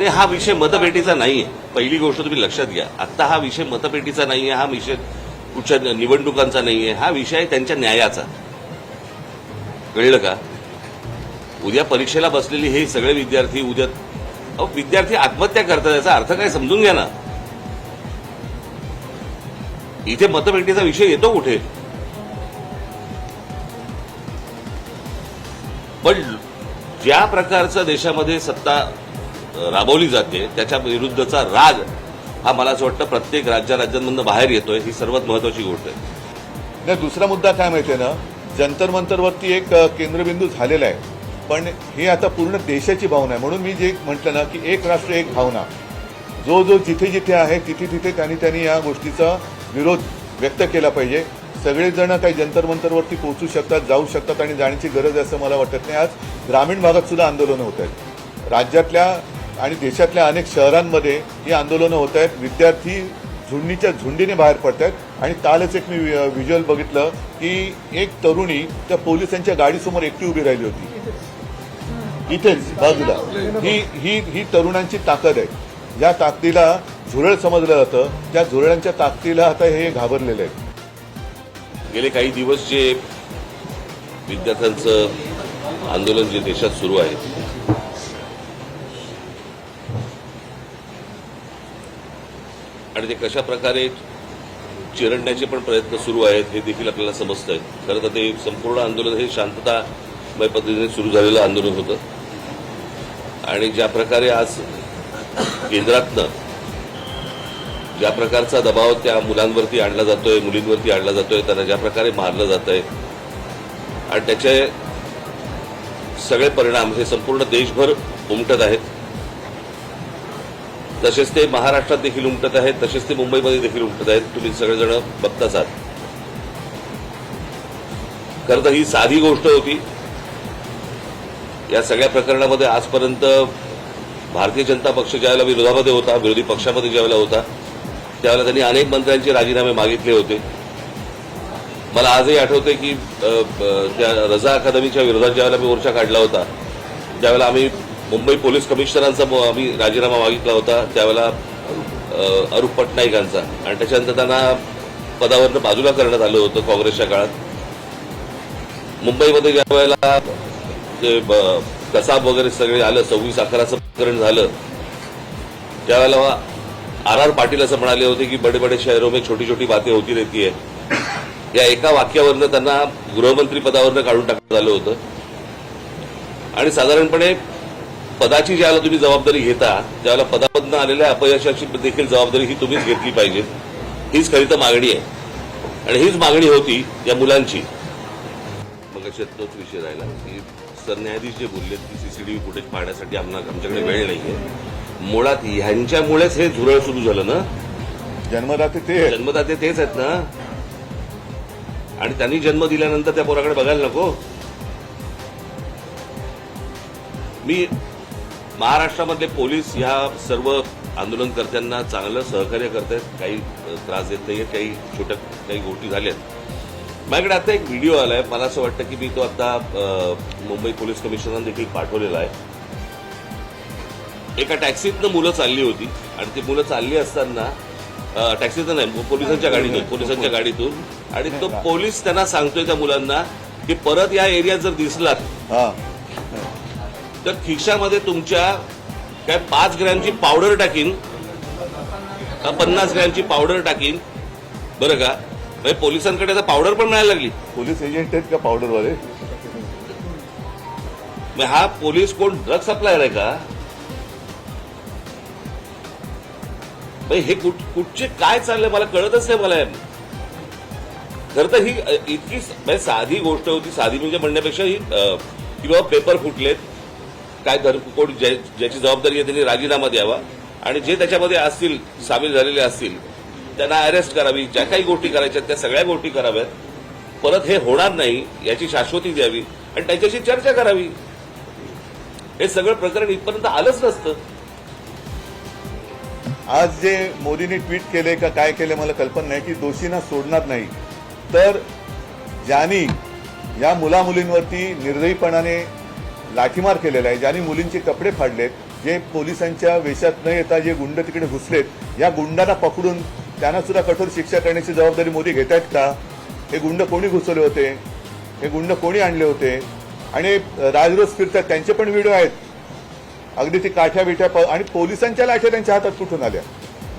ते हा विषय मतपेटीचा नाहीये. पहिली गोष्ट तुम्ही लक्षात घ्या, आता हा विषय मतपेटीचा नाहीये, हा विषय कुठच्या निवडणुकांचा नाहीये, हा विषय त्यांच्या न्यायाचा. कळलं का? उद्या परीक्षेला बसलेली हे सगळे विद्यार्थी उद्या विद्यार्थी आत्महत्या करतात, याचा अर्थ काय समजून घ्या ना. इथे मतपेटीचा विषय येतो कुठे? पण ज्या प्रकारचं देशामध्ये सत्ता राबवली जाते त्याच्या विरुद्धचा राग हा मला असं वाटतं प्रत्येक राज्यांमधून बाहेर येतोय. ही सर्वात महत्वाची गोष्ट आहे. नाही, दुसरा मुद्दा काय माहितीये ना, जंतर मंतरवरती एक केंद्रबिंदू झालेला आहे, पण हे आता पूर्ण देशाची भावना आहे. म्हणून मी जे म्हटलं ना की एक राष्ट्र एक भावना, जो जो जिथे जिथे आहे तिथे तिथे त्यांनी या गोष्टीचा विरोध व्यक्त केला पाहिजे. सगळेजण काही जंतर मंतरवरती पोहोचू शकतात, जाऊ शकतात आणि जाण्याची गरज आहे असं मला वाटत नाही. आज ग्रामीण भागात सुद्धा आंदोलनं होत आहेत. राज्यातल्या आणि देशातल्या अनेक शहरांमध्ये ही आंदोलनं होत आहेत. विद्यार्थी झुंडीच्या झुंडीने बाहेर पडत आहेत. आणि कालच एक मी व्हिज्युअल बघितलं की एक तरुणी त्या पोलिसांच्या गाडीसमोर एकटी उभी राहिली होती इथेच बाजूला. ही तरुणांची ताकद आहे. ज्या ताकदीला झुरळ समजलं जातं त्या झुरळांच्या ताकदीला आता हे घाबरलेले आहेत. गेले काही दिवस जे विद्यार्थ्यांचं आंदोलन जे देशात सुरू आहे, आणि ते कशा प्रकारे चिरडण्याचे पण प्रयत्न सुरू आहेत हे देखील आपल्याला समजतंय. खरं तर ते संपूर्ण आंदोलन हे शांततामय पद्धतीने सुरू झालेलं आंदोलन होतं. आणि ज्या प्रकारे आज केंद्रातनं ज्या प्रकारचा दबाव त्या मुलांवरती आणला जातोय, मुलींवरती आणला जातोय, त्यांना ज्या प्रकारे मारलं जातंय आणि त्याचे सगळे परिणाम हे संपूर्ण देशभर उमटत आहेत. तसेच ते महाराष्ट्रात देखील उमटत आहेत, तसेच ते मुंबईमध्ये देखील उमटत आहेत. तुम्ही सगळेजण बघताच आहात. खरं तर ही साधी गोष्ट होती. या सगळ्या प्रकरणामध्ये आजपर्यंत भारतीय जनता पक्ष ज्यावेळेला विरोधामध्ये होता, विरोधी पक्षामध्ये ज्यावेळेला होता, त्यावेळेला त्यांनी अनेक मंत्र्यांचे राजीनामे मागितले होते. मला आजही आठवते की त्या रजा अकादमीच्या विरोधात ज्यावेळेला मी मोर्चा काढला होता त्यावेळेला आम्ही मुंबई पोलीस कमिशनरांचा आम्ही राजीनामा मागितला होता, त्यावेळेला अरूप पटनाईकांचा, आणि त्याच्यानंतर त्यांना पदावरनं बाजूला करण्यात आलं होतं काँग्रेसच्या काळात. मुंबईमध्ये ज्या वेळेला ते कसाब वगैरे सगळे आलं, 26/11चं प्रकरण झालं, त्यावेळेला आर पाटील असं म्हणाले होते की बडे बडे शहरों में छोटी छोटी बातें होती रहती है. या एका वाक्यावरनं त्यांना गृहमंत्री पदावरनं काढून टाकण्यात आलं होतं. आणि साधारणपणे पदाची ज्यावेळेला तुम्ही जबाबदारी घेता त्यावेळेला पदामधनं आलेल्या अपयशाची देखील जबाबदारी ही तुम्हीच घेतली पाहिजे. हीच खरी तर मागणी आहे. आणि हीच मागणी होती या मुलांची. मग तोच विषय राहिला की सरन्यायाधीश जे बोलले की सीसीटीव्ही फुटेज पाहण्यासाठी आमच्याकडे वेळ नाहीये. मुळात ह्यांच्यामुळेच हे झुरळ सुरू झालं ना. जन्मदाते तेच आहेत ना. आणि त्यांनी जन्म दिल्यानंतर त्या पोराकडे बघायला नको. मी महाराष्ट्रामधले पोलीस ह्या सर्व आंदोलनकर्त्यांना चांगलं सहकार्य करत आहेत. काही त्रास देत नाहीये. काही गोष्टी झाल्यात. माझ्याकडे आता एक व्हिडिओ आलाय. मला असं वाटतं की मी तो आता मुंबई पोलीस कमिशनरांना देखील पाठवलेला आहे. एका टॅक्सीतनं मुलं चालली होती आणि ती मुलं चालली असताना टॅक्सीतनं नाही, पोलिसांच्या गाडीतून आणि तो पोलीस त्यांना सांगतोय त्या मुलांना की परत या एरियात जर दिसलात तर खिशामध्ये तुमच्या काय 5 ग्रॅमची पावडर टाकीन, 50 ग्रॅमची पावडर टाकीन, बरं का. म्हणजे पोलिसांकडे आता पावडर पण मिळायला लागली. पोलीस एजंट आहेत का पावडरवाले? हा पोलीस कोण ड्रग सप्लायर आहे का? हे कुठचे काय चाललंय मला कळतच नाही. मला खरं तर ही इतकी साधी गोष्ट होती. साधी म्हणजे म्हणण्यापेक्षा ही की बाबा पेपर फुटलेत, काय कोण ज्याची जबाबदारी आहे त्यांनी राजीनामा द्यावा आणि जे त्याच्यामध्ये असतील सामील झालेले असतील त्यांना अरेस्ट करावी. ज्या काही गोष्टी करायच्या त्या सगळ्या गोष्टी कराव्यात. परत हे होणार नाही याची शाश्वती द्यावी आणि त्यांच्याशी चर्चा करावी. हे सगळं प्रकरण इथपर्यंत आलंच नसतं. आज जे मोदींनी ट्विट केले का काय केले मला कल्पना नाही की दोषींना सोडणार नाही. तर ज्यांनी या मुलामुलींवरती निर्दयीपणाने लाठीमार केलेला आहे, ज्यांनी मुलींचे कपडे फाडलेत, जे पोलिसांच्या वेशात न येता जे गुंड तिकडे घुसलेत या गुंडांना पकडून त्यांना सुद्धा कठोर शिक्षा करण्याची जबाबदारी मोदी घेत आहेत का? हे गुंड कोणी घुसवले होते? हे गुंड कोणी आणले होते? आणि राजरोज फिरतात त्यांचे पण व्हिडिओ आहेत. अगदी ती काठ्या बिठ्या आणि पोलिसांच्या लाठ्या त्यांच्या हातात कुठून आल्या?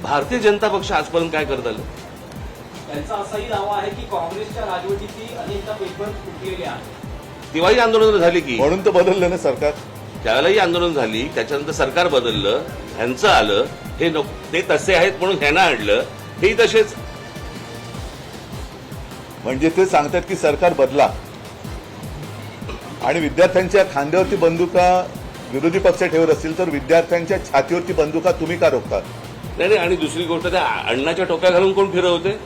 भारतीय जनता पक्ष आजपर्यंत काय करत आलं? त्यांचा असाही दावा आहे की काँग्रेसच्या राजवटीची अनेकदा पेपर फुटलेले आहेत. तेव्हाही आंदोलनं झाली की, म्हणून तर बदललं ना सरकार. त्यावेळेलाही आंदोलन झाली, त्याच्यानंतर सरकार बदललं, ह्यांचं आलं, हे ते तसे आहेत म्हणून ह्यांना आणलं, हेही तसेच. म्हणजे ते सांगतात की सरकार बदला आणि विद्यार्थ्यांच्या खांद्यावरती बंदुका विरोधी पक्ष ठेवत असतील तर विद्यार्थ्यांच्या छातीवरती बंदुका तुम्ही का रोखता? नाही, आणि दुसरी गोष्ट त्या अण्णाच्या टोप्या घालून कोण फिरवते?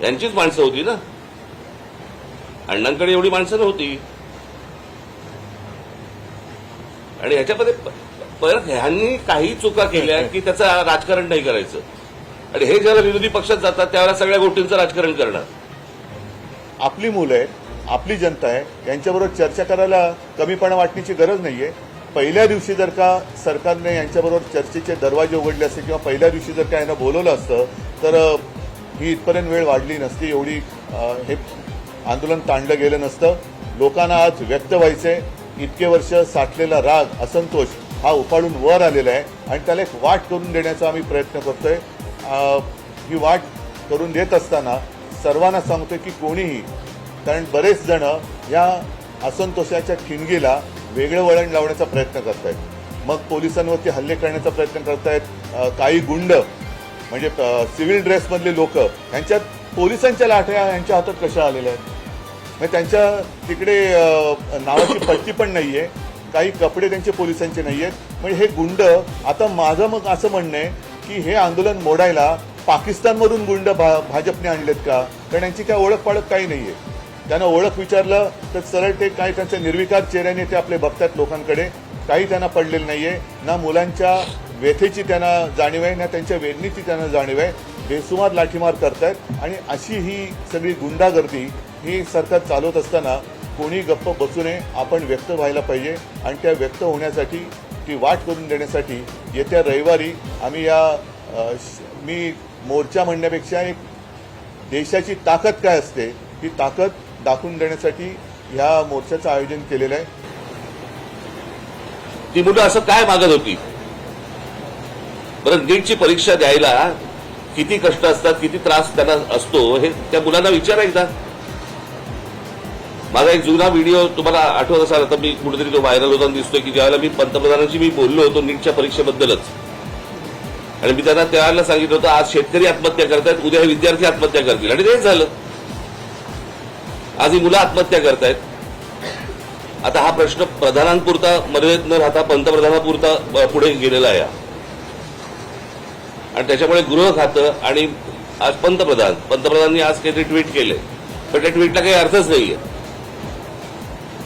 यांचीच माणसं होती ना, अण्णांकडे एवढी माणसं नव्हती. आणि ह्याच्यामध्ये परत ह्यांनी काही चुका केल्या की त्याचं राजकारण नाही करायचं. आणि हे ज्याला विरोधी पक्षात जातात त्यावेळेला सगळ्या गोष्टींचं राजकारण करणार. आपली मुलं आहेत, आपली जनता आहे, यांच्याबरोबर चर्चा करायला कमीपणा वाटण्याची गरज नाहीये. पहिल्या दिवशी जर का सरकारने यांच्याबरोबर चर्चेचे दरवाजे उघडले असते किंवा पहिल्या दिवशी जर का यांना बोलवलं असतं तर ही इथपर्यंत वेळ वाढली नसती, एवढी हे आंदोलन ताणलं गेलं नसतं. लोकांना आज व्यक्त व्हायचंय. इतके वर्ष साठलेला राग, असंतोष हा उफाळून वर आलेला आहे आणि त्याला एक वाट करून देण्याचा आम्ही प्रयत्न करतोय. ही वाट करून देत असताना सर्वांना सांगतोय की कोणीही, कारण बरेच जण या असंतोषाच्या ठिणगीला वेगळं वळण लावण्याचा प्रयत्न करतायत. मग पोलिसांवरती हल्ले करण्याचा प्रयत्न करतायत. काही गुंड म्हणजे सिव्हिल ड्रेसमधले लोक, यांच्यात पोलिसांच्या लाठ्या यांच्या हातात कशा आलेल्या आहेत? म्हणजे त्यांच्या तिकडे नावाची पट्टी पण नाहीये, काही कपडे त्यांचे पोलिसांचे नाही आहेत. म्हणजे हे गुंड, आता माझं मग असं म्हणणं आहे की हे आंदोलन मोडायला पाकिस्तानमधून गुंड भाजपने आणलेत का? कारण यांची काय ओळख पाळख काही नाहीये. त्यांना ओळख विचारलं तर सरळ ते काय त्यांच्या निर्विकार चेहऱ्याने ते आपले बघतात लोकांकडे. काही त्यांना पडलेलं नाहीये, ना मुलांच्या व्यथेची त्यांना जाणीव आहे, ना त्यांच्या वेदनेची त्यांना जाणीव आहे. बेसुमार लाठीमार करतायत आणि अशी ही सगळी गुंडागर्दी ही सरकार चालवत असताना कोणी गप्प बसू नये. आपण व्यक्त व्हायला पाहिजे आणि त्या व्यक्त होण्यासाठी, ती वाट करून देण्यासाठी येत्या रविवारी आम्ही मी मोर्चा म्हणण्यापेक्षा एक देशाची ताकद काय असते ही ताकद दाखवून देण्यासाठी ह्या मोर्चाचं आयोजन केलेलं आहे. ती मुलं असं काय मागत होती? बरं, नीटची परीक्षा द्यायला किती कष्ट असतात, किती त्रास त्यांना असतो, हे त्या मुलांना विचारा एकदा. माझा एक जुना व्हिडिओ तुम्हाला आठवत असाल, तर मी कुठेतरी तो व्हायरल होताना दिसतोय की ज्यावेळेला मी पंतप्रधानांशी मी बोललो होतो नीटच्या परीक्षेबद्दलच, आणि मी त्यांना त्यावेळेला सांगितलं होतं आज शेतकरी आत्महत्या करतायत, उद्या हे विद्यार्थी आत्महत्या करतील, आणि तेच झालं. आज ही मुलं आत्महत्या करतायत. आता हा प्रश्न प्रधानांपुरता मर्यादित न राहता पंतप्रधानापुरता पुढे गेलेला आहे. आणि त्याच्यामुळे गृह खातं आणि आज पंतप्रधानांनी आज काहीतरी ट्विट केले, पण त्या ट्विटला काही अर्थच नाहीये.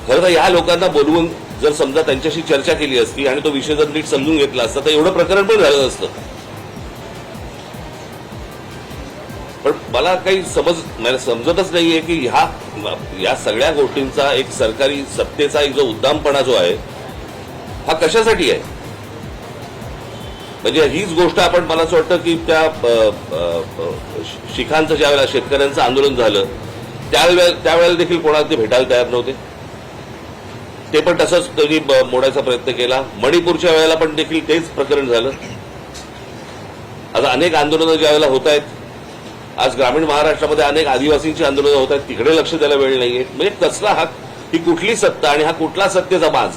खरं तर या लोकांना बोलवून जर समजा त्यांच्याशी चर्चा केली असती आणि तो विषय जर नीट समजून घेतला असता तर एवढं प्रकरण पण झालं नसतं. पण मला काही समजतच नाहीये की या सगळ्या गोष्टींचा एक सरकारी सत्तेचा एक जो उद्दामपणा जो आहे हा कशासाठी आहे? म्हणजे हीच गोष्ट आपण, मला असं वाटतं की त्या शिखांचं ज्यावेळेला शेतकऱ्यांचं आंदोलन झालं त्यावेळेला देखील कोणाला ते भेटायला तयार नव्हते. ते पण तसंच त्यांनी मोडायचा प्रयत्न केला. मणिपूरच्या वेळेला पण देखील तेच प्रकरण झालं. आता अनेक आंदोलनं ज्यावेळेला होत आहेत, आज ग्रामीण महाराष्ट्रामध्ये अनेक आदिवासींची आंदोलनं होत आहेत, तिकडे लक्ष द्यायला वेळ नाहीये. म्हणजे कसला हा, ही कुठली सत्ता आणि हा कुठला सत्तेचा बाज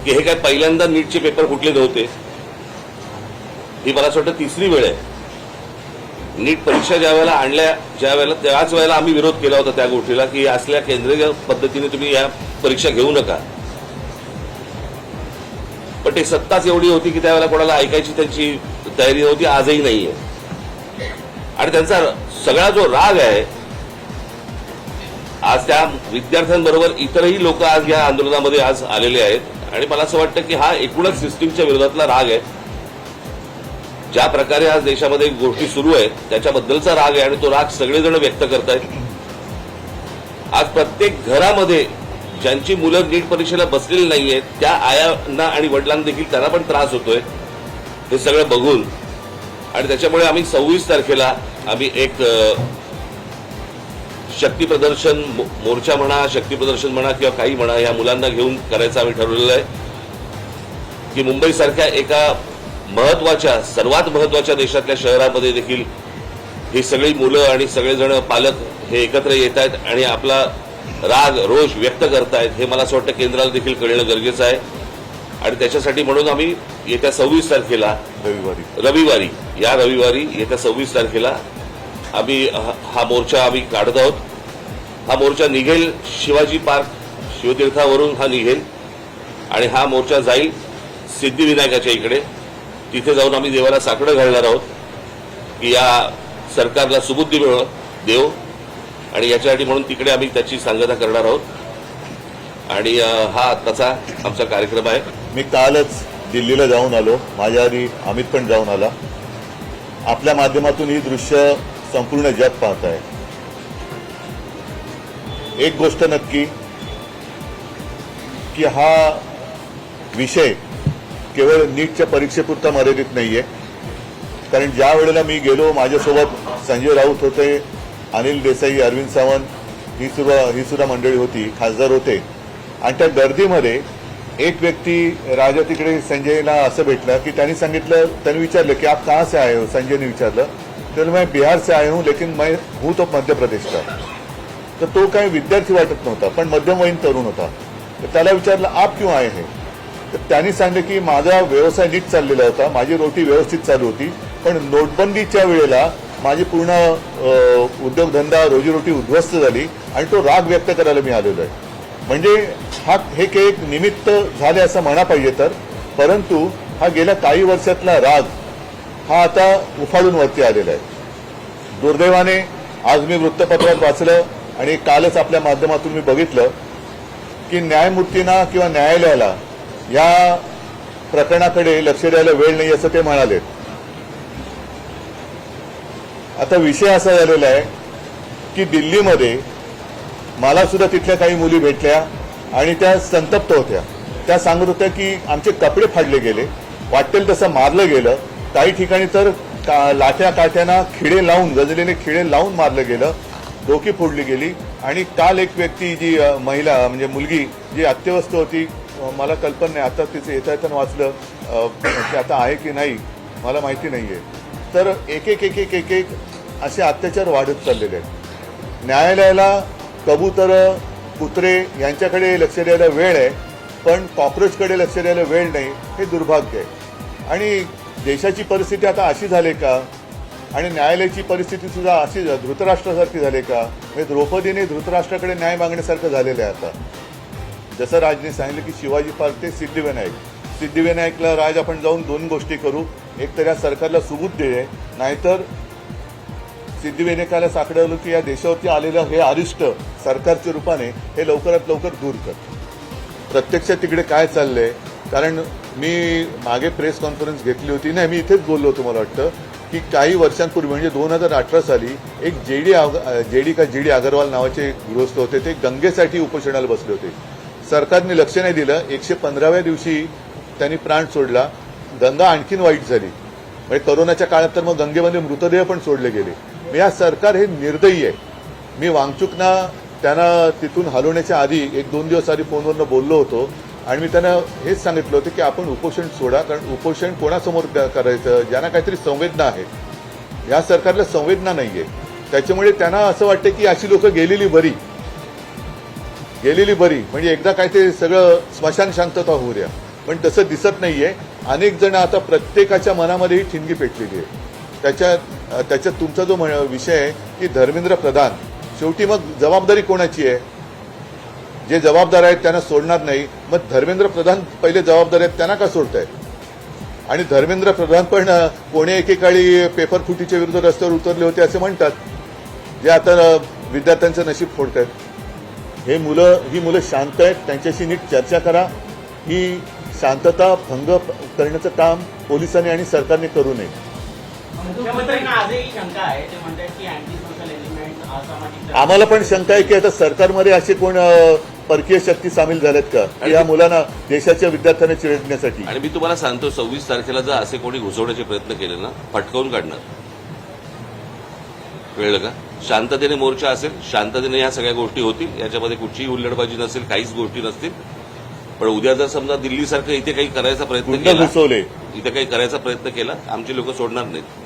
की हे काय पहिल्यांदा नीटचे पेपर फुटले नव्हते. ही मला असं वाटतं तिसरी वेळ आहे. नीट परीक्षा ज्या वेळेला आणल्या त्याच वेळेला आम्ही विरोध केला होता त्या गोष्टीला की असल्या केंद्रीय पद्धतीने तुम्ही या परीक्षा घेऊ नका. पण ते सत्ताच एवढी होती की त्यावेळेला कोणाला ऐकायची त्यांची तयारी नव्हती, आजही नाहीये. आणि त्यांचा सगळा जो राग आहे, आज त्या विद्यार्थ्यांबरोबर इतरही लोक आज या आंदोलनामध्ये आज आलेले आहेत. आणि मला असं वाटतं की हा एकूणच सिस्टीमच्या विरोधातला राग आहे. ज्या प्रकारे आज देशामध्ये गोष्टी सुरू आहेत त्याच्याबद्दलचा राग आहे आणि तो राग सगळेजण व्यक्त करतायत. आज प्रत्येक घरामध्ये ज्यांची मुलं नीट परीक्षेला बसलेली नाहीयेत त्या आयांना आणि वडिलांना देखील त्यांना पण त्रास होतोय हे सगळं बघून, आणि त्याच्यामुळे आम्ही 26 तारखेला आम्ही एक शक्ती प्रदर्शन मोर्चा म्हणा, शक्ती प्रदर्शन म्हणा किंवा काही म्हणा, या मुलांना घेऊन करायचं आम्ही ठरवलेलं आहे की मुंबईसारख्या एका महत्वाच्या, सर्वात महत्वाच्या देशातल्या शहरामध्ये देखील ही सगळी मुलं आणि सगळेजण पालक हे एकत्र येत आहेत आणि आपला राग रोष व्यक्त करतायत हे मला असं वाटतं केंद्राला देखील कळणं गरजेचं आहे. आणि त्याच्यासाठी म्हणून आम्ही येत्या 26 तारखेला रविवारी येत्या 26 तारखेला आम्ही हा मोर्चा आम्ही काढत आहोत. हा मोर्चा निघेल शिवाजी पार्क, शिवतीर्थावरून हा निघेल आणि हा मोर्चा जाईल सिद्धिविनायकाच्या इकडे. तिथे जाऊन आम्ही देवाला साकडं घालणार आहोत की या सरकारला सुबुद्धी देव, आणि याच्यासाठी म्हणून तिकडे आम्ही त्याची सांगता करणार आहोत. आणि हा आत्ताचा आमचा कार्यक्रम आहे. मी कालच दिल्लीला जाऊन आलो, माझ्या आधी अमित पण जाऊन आला. आपल्या माध्यमातून ही दृश्य संपूर्ण जग पाहत आहे. एक गोष्ट नक्की की हा विषय केवळ नीटच्या परीक्षेपुरता मर्यादित नाहीये. कारण ज्या वेळेला मी गेलो, माझ्यासोबत संजय राऊत होते, अनिल देसाई, अरविंद सावंत ही सुद्धा मंडळी होती, खासदार होते. आणि त्या गर्दीमध्ये एक व्यक्ती राजा तिकडे संजयला असं भेटला की त्यांनी विचारलं की आप कहाँ से आए हो. संजयने विचारलं तर मैं बिहार से आया हूं लेकिन मैं हूं तो मध्य प्रदेश का. तर तो काही विद्यार्थी वाटत नव्हता पण मध्यमवयीन तरुण होता. तर त्याला विचारलं आप क्यों आए हैं. तर त्यांनी सांगितलं की माझा व्यवसाय नीट चाललेला होता, माझी रोटी व्यवस्थित चालू होती, पण नोटबंदीच्या वेळेला माझी पूर्ण उद्योगधंदा, रोजीरोटी उद्ध्वस्त झाली आणि तो राग व्यक्त करायला मी आलेलो आहे. म्हणजे हे एक निमित्त झाले असं म्हणा पाहिजे तर, परंतु हा गेल्या काही वर्षातला राग हा आता उफाळून वरती आलेला आहे. दुर्दैवाने आज मी वृत्तपत्रात वाचलं आणि कालच आपल्या माध्यमातून मी बघितलं की न्यायमूर्तींना किंवा न्यायालयाला या प्रकरणाकडे लक्ष द्यायला वेळ नाही असं ते म्हणाले. आता विषय असा झालेला आहे की दिल्लीमध्ये मला सुद्धा तिथल्या काही मुली भेटल्या आणि त्या संतप्त होत्या. त्या सांगत होत्या की आमचे कपडे फाडले गेले, वाटेल तसं मारलं गेलं, काही ठिकाणी तर लाठ्या काठ्यांना खिळे लावून, गजलेले खिळे लावून मारलं गेलं, डोकी फोडली गेली. आणि काल एक व्यक्ती, जी महिला म्हणजे मुलगी जी अत्यवस्थ होती, मला कल्पना नाही, आता तिचं येता येताना वाचलं की आता आहे की नाही मला माहिती नाहीये. तर एक एक असे अत्याचार वाढत चाललेले आहेत. न्यायालयाला कबूतर, कुत्रे यांच्याकडे लक्ष द्यायला वेळ आहे, पण कॉक्रोचकडे लक्ष द्यायला वेळ नाही, हे दुर्भाग्य आहे. आणि देशाची परिस्थिती आता अशी झाली का, आणि न्यायालयाची परिस्थिती सुद्धा अशी धृतराष्ट्रासारखी झाली का. म्हणजे द्रौपदीने धृतराष्ट्राकडे न्याय मागण्यासारखं झालेलं आहे आता. जसं राजने सांगितलं की शिवाजी पार्क ते सिद्धिविनायकला राज आपण जाऊन दोन गोष्टी करू, एक तर या सरकारला सुबुद्धी आहे, नाहीतर सिद्धिविनायकाला साकडवलं की या देशावरती आलेलं हे अरिष्ट सरकारच्या रूपाने हे लवकरात लवकर दूर कर. प्रत्यक्षात तिकडे काय चाललंय, कारण मी मागे प्रेस कॉन्फरन्स घेतली होती, नाही मी इथेच बोललो होतो, मला वाटतं की काही वर्षांपूर्वी म्हणजे 2018 साली एक जेडी अगरवाल नावाचे गृहस्थ होते, ते गंगेसाठी उपोषणाला बसले होते. सरकारने लक्ष नाही दिलं. 115व्या दिवशी त्यांनी प्राण सोडला. गंगा आणखीन वाईट झाली. म्हणजे करोनाच्या काळात तर मग गंगेमध्ये मृतदेह पण सोडले गेले. या सरकार हे निर्दयी आहे. मी वांगचुकना त्यांना तिथून हलवण्याच्या आधी 1-2 दिवस आधी फोनवरनं बोललो होतो आणि मी त्यांना हेच सांगितलं होतं की आपण उपोषण सोडा, कारण उपोषण कोणासमोर करायचं, ज्यांना काहीतरी संवेदना आहे. या सरकारला संवेदना नाहीये, त्याच्यामुळे त्यांना असं वाटतं की अशी लोक गेलेली बरी, म्हणजे एकदा काय ते सगळं स्मशान शांतता होऊ द्या. पण तसं दिसत नाहीये. अनेक जण आता प्रत्येकाच्या मनामध्ये ही ठिणगी पेटलेली आहे. त्याच्यात तुमचा जो विषय आहे की धर्मेंद्र प्रधान, शेवटी मग जबाबदारी कोणाची आहे. जे जबाबदार आहेत त्यांना सोडणार नाही, मग धर्मेंद्र प्रधान पहिले जबाबदार आहेत त्यांना का सोडताय. आणि धर्मेंद्र प्रधान पण कोणी एकेकाळी पेपर फुटीच्या विरुद्ध रस्त्यावर उतरले होते असे म्हणतात, जे आता विद्यार्थ्यांचं नशीब फोडतायत. ही मुलं शांत आहेत, त्यांच्याशी नीट चर्चा करा. ही शांतता भंग करण्याचं काम पोलिसांनी आणि सरकारने करू नये. मुख्यमंत्र्यांना आजही शंका आहे, ते म्हणतात की अँटी सोशल एलिमेंट, असामाजिक. आम्हाला पण शंका आहे की आता सरकारमध्ये असे कोण परकीय शक्ती सामील झाल्यात का की या मुलांना देशाच्या विद्यार्थ्यांना चिरडण्यासाठी? आणि मी तुम्हाला सांगतो 26 तारखेला जर असे कोणी घुसवण्याचे प्रयत्न केले ना फटकावून काढणार. कळलं का? शांततेने मोर्चा असेल, शांततेने या सगळ्या गोष्टी होतील, याच्यामध्ये कुठचीही हुल्लडबाजी नसेल, काहीच गोष्टी नसतील. पण उद्या जर समजा दिल्लीसारखं इथे काही करायचा प्रयत्न गुंड केला, घुसवले इथे काही करायचा प्रयत्न केला, आमची लोक सोडणार नाहीत.